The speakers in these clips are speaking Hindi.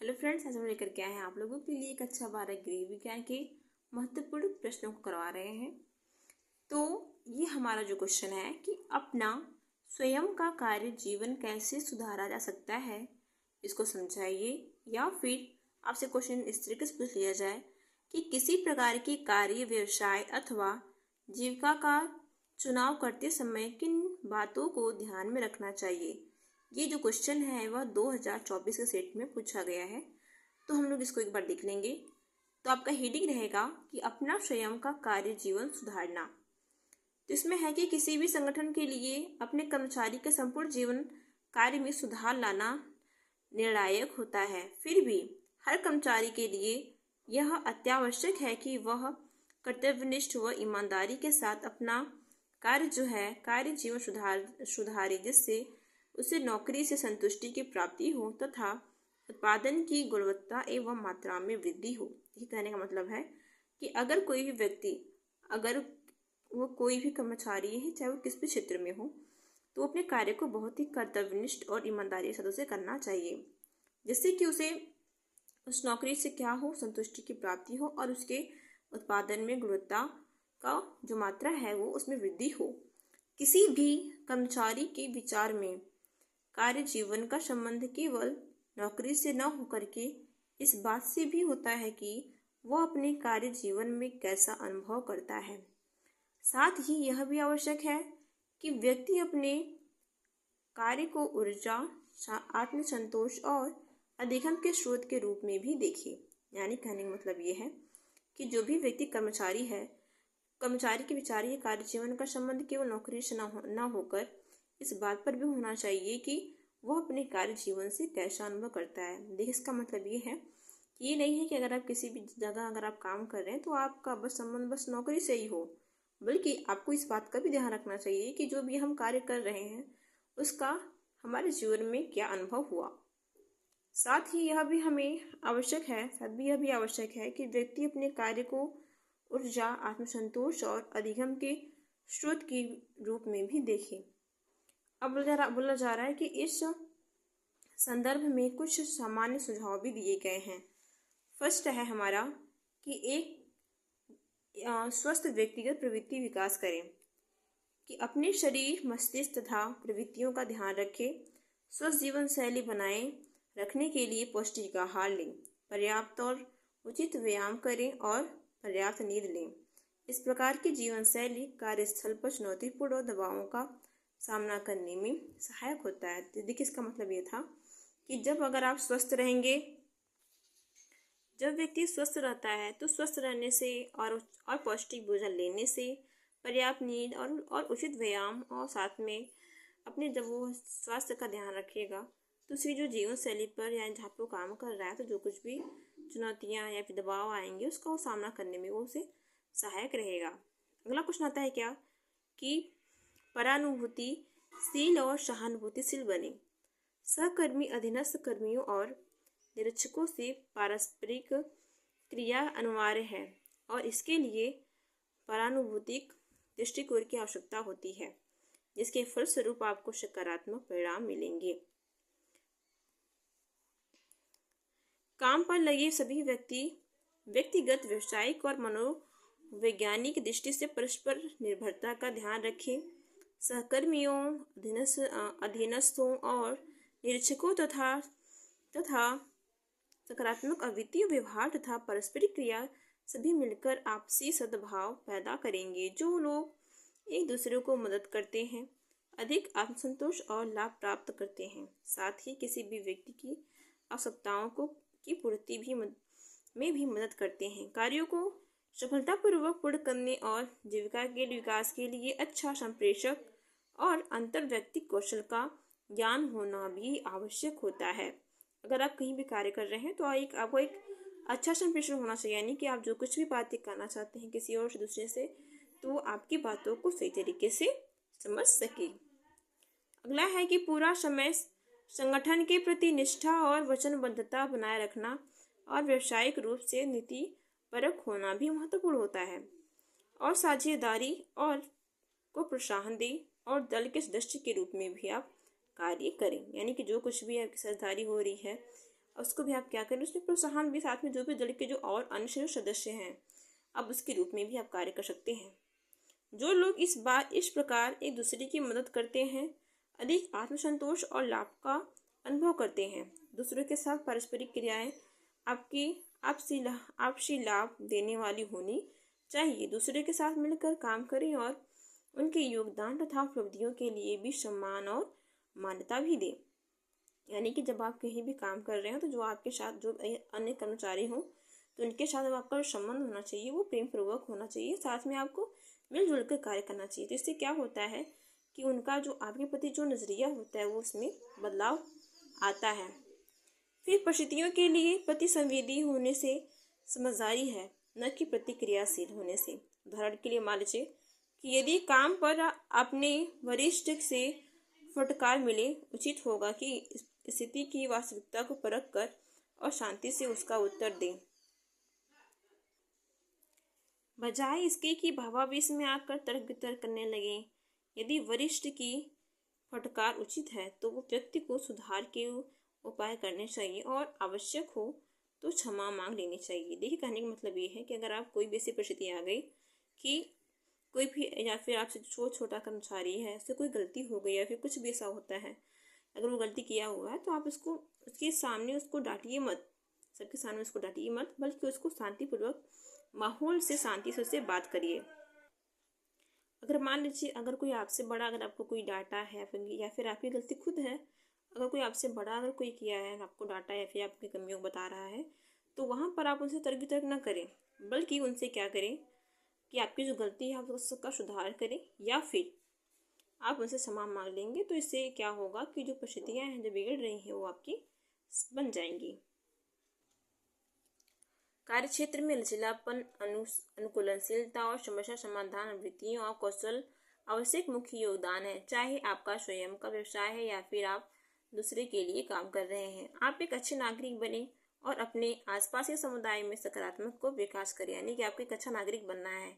हेलो फ्रेंड्स, आज हम लेकर के आए हैं आप लोगों के लिए एक अच्छा 12 गृह विज्ञान के महत्वपूर्ण प्रश्नों को करवा रहे हैं। तो ये हमारा जो क्वेश्चन है कि अपना स्वयं का कार्य जीवन कैसे सुधारा जा सकता है, इसको समझाइए। या फिर आपसे क्वेश्चन इस तरीके से पूछ लिया जाए कि किसी प्रकार की कार्य, व्यवसाय अथवा जीविका का चुनाव करते समय किन बातों को ध्यान में रखना चाहिए। ये जो क्वेश्चन है वह 2024 के सेट में पूछा गया है, तो हम लोग इसको एक बार देख लेंगे। तो आपका हेडिंग रहेगा कि अपना स्वयं का कार्य जीवन सुधारना। तो इसमें है कि किसी भी संगठन के लिए अपने कर्मचारी के संपूर्ण जीवन कार्य में सुधार लाना निर्णायक होता है। फिर भी हर कर्मचारी के लिए यह अत्यावश्यक है कि वह कर्तव्यनिष्ठ व ईमानदारी के साथ अपना कार्य जीवन सुधारे, जिससे उसे नौकरी से संतुष्टि की प्राप्ति हो तथा उत्पादन की गुणवत्ता एवं मात्रा में वृद्धि हो। ये कहने का मतलब है कि अगर कोई भी व्यक्ति, अगर वो कोई भी कर्मचारी है, चाहे वो किस भी क्षेत्र में हो, तो वो अपने कार्य को बहुत ही कर्तव्यनिष्ठ और ईमानदारी के साथ उसे करना चाहिए, जिससे कि उसे उस नौकरी से क्या हो, संतुष्टि की प्राप्ति हो और उसके उत्पादन में गुणवत्ता का जो मात्रा है वो उसमें वृद्धि हो। किसी भी कर्मचारी के विचार में कार्य जीवन का संबंध केवल नौकरी से न होकर के इस बात से भी होता है कि वह अपने कार्य जीवन में कैसा अनुभव करता है। साथ ही यह भी आवश्यक है कि व्यक्ति अपने कार्य को ऊर्जा, आत्मसंतोष और अधिगम के स्रोत के रूप में भी देखे। यानी कहने का मतलब ये है कि जो भी व्यक्ति कर्मचारी है, कर्मचारी के विचार ये कार्य जीवन का संबंध केवल नौकरी से न होकर इस बात पर भी होना चाहिए कि वह अपने कार्य जीवन से कैसा अनुभव करता है। देखिए, इसका मतलब ये है कि ये नहीं है कि अगर आप किसी भी जगह अगर आप काम कर रहे हैं तो आपका बस संबंध बस नौकरी से ही हो, बल्कि आपको इस बात का भी ध्यान रखना चाहिए कि जो भी हम कार्य कर रहे हैं उसका हमारे जीवन में क्या अनुभव हुआ। साथ ही यह भी आवश्यक है कि व्यक्ति अपने कार्य को ऊर्जा, आत्मसंतोष और अधिगम के स्रोत के रूप में भी देखे। अब बोला जा रहा है कि इस संदर्भ में कुछ सामान्य सुझाव भी दिए गए हैं। फर्स्ट है हमारा कि एक स्वस्थ व्यक्तिगत प्रवृत्ति विकास करें, कि अपने शरीर, मस्तिष्क तथा प्रवृत्तियों का ध्यान रखें। स्वस्थ जीवन शैली बनाए रखने के लिए पौष्टिक आहार लें, पर्याप्त और उचित व्यायाम करें और पर्याप्त नींद लें। इस प्रकार की जीवन शैली कार्यस्थल पर चुनौतीपूर्ण दबावों का सामना करने में सहायक होता है। देखिए, इसका मतलब ये था कि जब व्यक्ति स्वस्थ रहता है तो स्वस्थ रहने से और पौष्टिक भोजन लेने से, पर्याप्त नींद और उचित व्यायाम और साथ में अपने जब वो स्वास्थ्य का ध्यान रखेगा तो उसकी जो जीवन शैली पर या जहाँ पर काम कर रहा है तो जो कुछ भी चुनौतियाँ या फिर दबाव आएंगे उसका वो सामना करने में वो उसे सहायक रहेगा। अगला क्वेश्चन आता है क्या कि परानुभूतिशील और सहानुभूतिशील बने। सहकर्मी, अधीनस्थ कर्मियों और निरीक्षकों से पारस्परिक क्रिया अनिवार्य है और इसके लिए परानुभूतिक दृष्टिकोण की आवश्यकता होती है, जिसके फलस्वरूप आपको सकारात्मक परिणाम मिलेंगे। काम पर लगे सभी व्यक्तिगत, व्यावसायिक और मनोवैज्ञानिक दृष्टि से परस्पर निर्भरता का ध्यान रखें। सहकर्मियों, अधीनस्थों और निरीक्षकों तथा सकारात्मक अद्वितीय व्यवहार तथा पारस्परिक क्रिया सभी मिलकर आपसी सद्भाव पैदा करेंगे। जो लोग एक दूसरे को मदद करते हैं अधिक आत्मसंतोष और लाभ प्राप्त करते हैं। साथ ही किसी भी व्यक्ति की आवश्यकताओं की पूर्ति में भी मदद करते हैं। कार्यों को सफलतापूर्वक पूर्ण करने और जीविका के विकास के लिए अच्छा संप्रेषक और अंतर्व्यक्तिक कौशल का ज्ञान होना भी आवश्यक होता है। अगर आप कहीं भी कार्य कर रहे हैं तो आपको एक अच्छा संप्रेषण होना चाहिए, यानी कि आप जो कुछ भी बातें करना चाहते हैं किसी और से, दूसरे से, तो वो आपकी बातों को सही तरीके से समझ सके। अगला है कि पूरा समय संगठन के प्रति निष्ठा और वचनबद्धता बनाए रखना और व्यावसायिक रूप से नीति परक होना भी महत्वपूर्ण होता है और साझेदारी और को प्रोत्साहन दें और दल के सदस्य के रूप में भी आप कार्य करें। यानी कि जो कुछ भी आपकी साझेदारी हो रही है उसको भी आप क्या करें, उसमें प्रोत्साहन भी साथ में जो भी दल के जो और अन्य सदस्य हैं अब उसके रूप में भी आप कार्य कर सकते हैं। जो लोग इस प्रकार एक दूसरे की मदद करते हैं अधिक आत्मसंतोष और लाभ का अनुभव करते हैं। दूसरों के साथ पारस्परिक क्रियाएं आपकी आपसी लाभ देने वाली होनी चाहिए। दूसरे के साथ मिलकर काम करें और उनके योगदान तथा उपलब्धियों के लिए भी सम्मान और मान्यता भी दें। यानी कि जब आप कहीं भी काम कर रहे हो तो जो आपके साथ जो अन्य कर्मचारी हों तो उनके साथ आपका जो संबंध होना चाहिए वो प्रेम पूर्वक होना चाहिए, साथ में आपको मिलजुल कर कार्य करना चाहिए। तो इससे क्या होता है कि उनका जो आपके प्रति जो नज़रिया होता है वो उसमें बदलाव आता है। फिर परिस्थितियों के लिए प्रति संवेदी होने से समझदारी है, न कि प्रतिक्रियाशील होने से। उदाहरण के लिए मान लीजिए कि यदि काम पर अपने वरिष्ठ से फटकार मिले, उचित होगा कि स्थिति की वास्तविकता को परख कर और शांति से उसका उत्तर दें, बजाय इसके कि भावावेश में आकर तर्क वितर्क करने लगे। यदि वरिष्ठ की फटकार उचित है तो वो व्यक्ति को सुधार के उपाय करने चाहिए और आवश्यक हो तो क्षमा मांग लेनी चाहिए। देखिए, कहने का मतलब ये है कि अगर आप कोई भी ऐसी परिस्थिति आ गई कि कोई भी या फिर आपसे छोटा कर्मचारी है, उससे कोई गलती हो गई या फिर कुछ भी ऐसा होता है, अगर वो गलती किया हुआ है तो आप उसको उसके सामने उसको डांटिए मत, सबके सामने उसको डांटिए मत, बल्कि उसको शांतिपूर्वक माहौल से शांति से उससे बात करिए। अगर मान लीजिए अगर कोई आपसे बड़ा अगर आपको कोई डांटा है या फिर आपकी गलती खुद है, अगर कोई आपसे बड़ा अगर कोई किया है आपको डांटा है फिर आपकी कमियों को बता रहा है तो वहाँ पर आप उनसे तर्क वितर्क न करें, बल्कि उनसे क्या करें कि आपकी जो गलती है आप उसका सुधार करें या फिर आप उनसे क्षमा मांग लेंगे। तो इससे क्या होगा कि जो परिस्थितियाँ हैं जो बिगड़ रही हैं वो आपकी बन जाएंगी। कार्यक्षेत्र में लचीलापन, अनुकूलनशीलता और समस्या समाधान वृत्तियों और कौशल आवश्यक मुख्य योगदान है, चाहे आपका स्वयं का व्यवसाय है या फिर आप दूसरे के लिए काम कर रहे हैं। आप एक अच्छे नागरिक बने और अपने आसपास के समुदाय में सकारात्मक को विकास करें, यानी कि आपको एक अच्छा नागरिक बनना है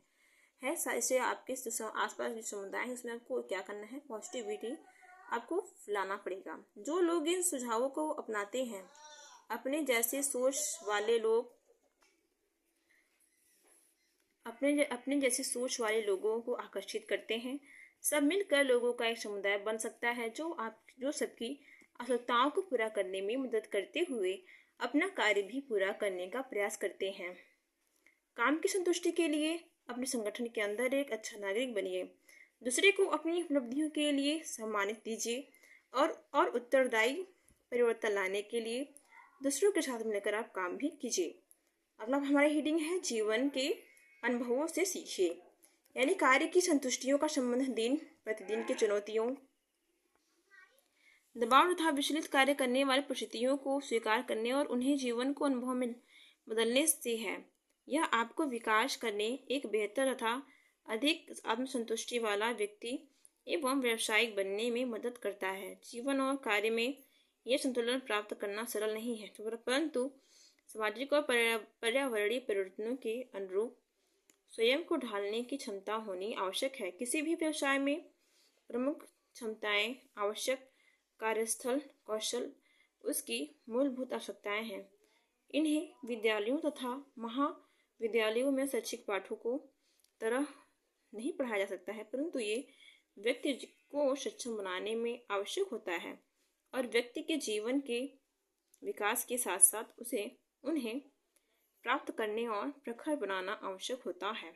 इससे आपके आसपास जो समुदाय है उसमें आपको क्या करना है, पॉजिटिविटी आपको फैलाना पड़ेगा। जो लोग इन सुझावों को अपनाते हैं अपने जैसे सोच वाले लोगों को आकर्षित करते हैं। सब मिलकर लोगों का एक समुदाय बन सकता है जो सबकी आवश्यकताओं को पूरा करने में मदद करते हुए अपना कार्य भी पूरा करने का प्रयास करते हैं। काम की संतुष्टि के लिए अपने संगठन के अंदर एक अच्छा नागरिक बनिए, दूसरे को अपनी उपलब्धियों के लिए सम्मानित कीजिए और उत्तरदायी परिवर्तन लाने के लिए दूसरों के साथ मिलकर आप काम भी कीजिए। अगला हमारी हेडिंग है जीवन के अनुभवों से सीखिए, यानी कार्य की संतुष्टियों का संबंध दिन प्रतिदिन की चुनौतियों, दबाव तथा विचलित कार्य करने वाली परिस्थितियों को स्वीकार करने और उन्हें जीवन को अनुभव में बदलने से है। यह आपको विकास करने, एक बेहतर तथा अधिक आत्मसंतुष्टि वाला व्यक्ति एवं व्यावसायिक बनने में मदद करता है। जीवन और कार्य में यह संतुलन प्राप्त करना सरल नहीं है, परंतु सामाजिक और पर्यावरणीय परिवर्तनों के अनुरूप स्वयं को ढालने की क्षमता होनी आवश्यक है। किसी भी व्यवसाय में प्रमुख क्षमताएं आवश्यक कार्यस्थल कौशल उसकी मूलभूत आवश्यकताएं हैं। इन्हें विद्यालयों तथा महाविद्यालयों में शैक्षिक पाठों को तरह नहीं पढ़ाया जा सकता है, परंतु ये व्यक्ति को सक्षम बनाने में आवश्यक होता है और व्यक्ति के जीवन के विकास के साथ साथ उन्हें प्राप्त करने और प्रखर बनाना आवश्यक होता है।